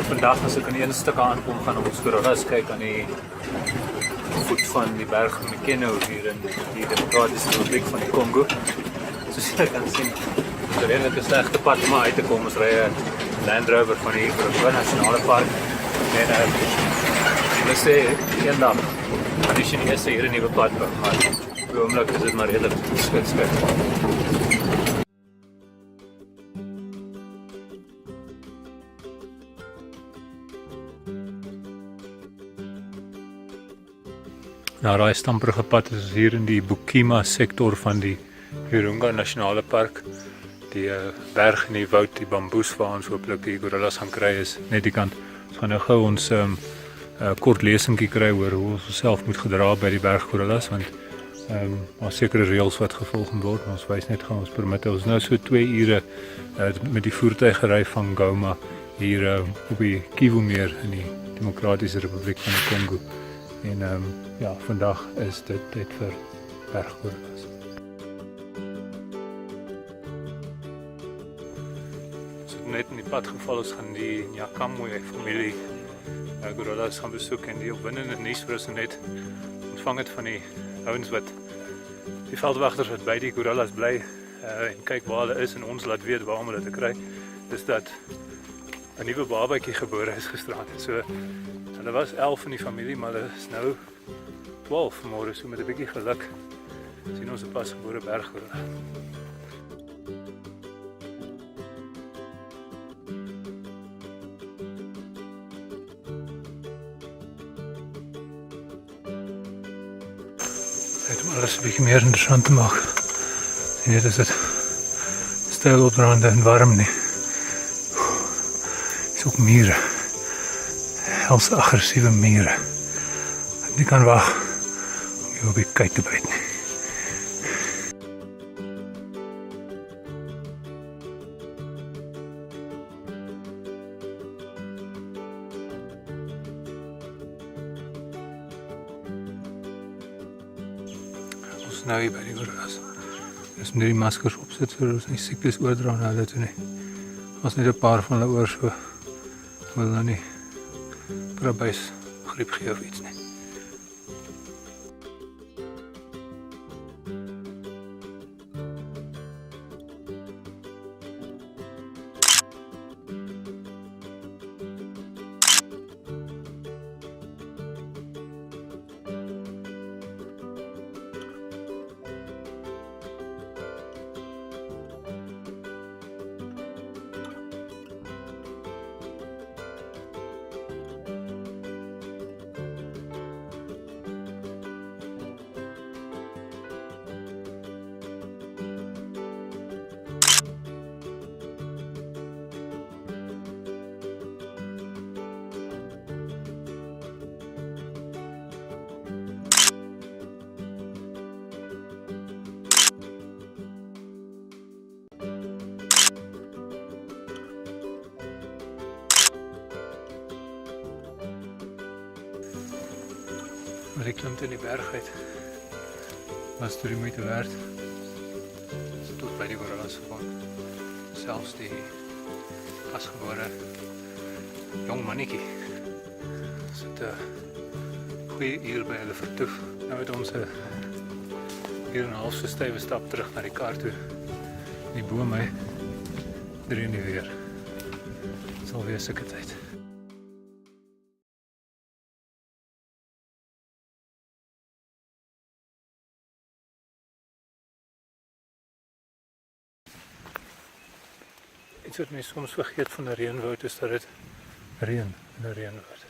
vandag as ek aan een stuk aankom, gaan ons gorillas kyk aan die voet van die berg Mikeno hier in die Democratische Republiek van die Congo. Soos jy kan sien, is er redelijk 'n slegte pad om uit te kom. Ons ry 'n Land Rover van hier vir 'n nasionale park. En hulle sê eendag, gaan jy nie eers hier 'n nuwe pad bou, maar op die oomblik is dit maar redelijk skit. Nou, daai stamperige pad is hier in die Bukima sektor van die Virunga Nasionale Park. Die berg en die woud, die bamboes waar ons hopelik die gorillas gaan kry is net die kant. Ons gaan nou gou ons kort lesingkie kry oor hoe ons self moet gedra by die berggorillas, want daar sekere reëls wat gevolg moet word. Ons wys net gou ons permitte. Ons nou so 2 ure met die voertuig gery van Goma hier op die Kivumeer in die Demokratiese Republiek van die Kongo. En ja, vandag is dit tyd vir berggorillas. Ons het net in die pad geval, ons gaan die Nyakamwe familie gorillas gaan besoek, en die opwindende nuus vir ons net ontvang het van die ouens wat die veldwagters wat by die gorillas bly en kyk waar hulle is en ons laat weet waar om hulle te kry, is dat 'n nuwe babatjie gebore is gisterand. So hulle was 11 in die familie, maar hulle is nou 12 vanmôre, so met 'n bietjie geluk sien ons 'n pasgebore berggorilla. Dit om alles 'n bietjie meer interessant te maak. En dit is dit styl opbrande en warm nie. Is ook mure. Helse aggressiewe mure. Ek nie kan wag om jou op die kuit te byt nie. Ons nou hier by die gorillas. Ons moet die maskers opsit sodat ons nie siektes oordra na hulle toe nie. Ons net 'n paar van hulle oor, so wil nou nie probees griep gee of iets nie. Maar die klimt in die berg uit was toe die moeite werd. Ons het tot by die gorillas gegaan. Selfs die pasgebore jong mannetjie sit 'n goeie uur by hulle vertoef. Nou het ons 'n uur en 'n half stywe stap terug na die kar toe. Die bome dreun nie weer. Dit sal weer sulke tyd. Iets wat my soms vergeet van 'n reënwoud is dat dit reën in 'n reënwoud.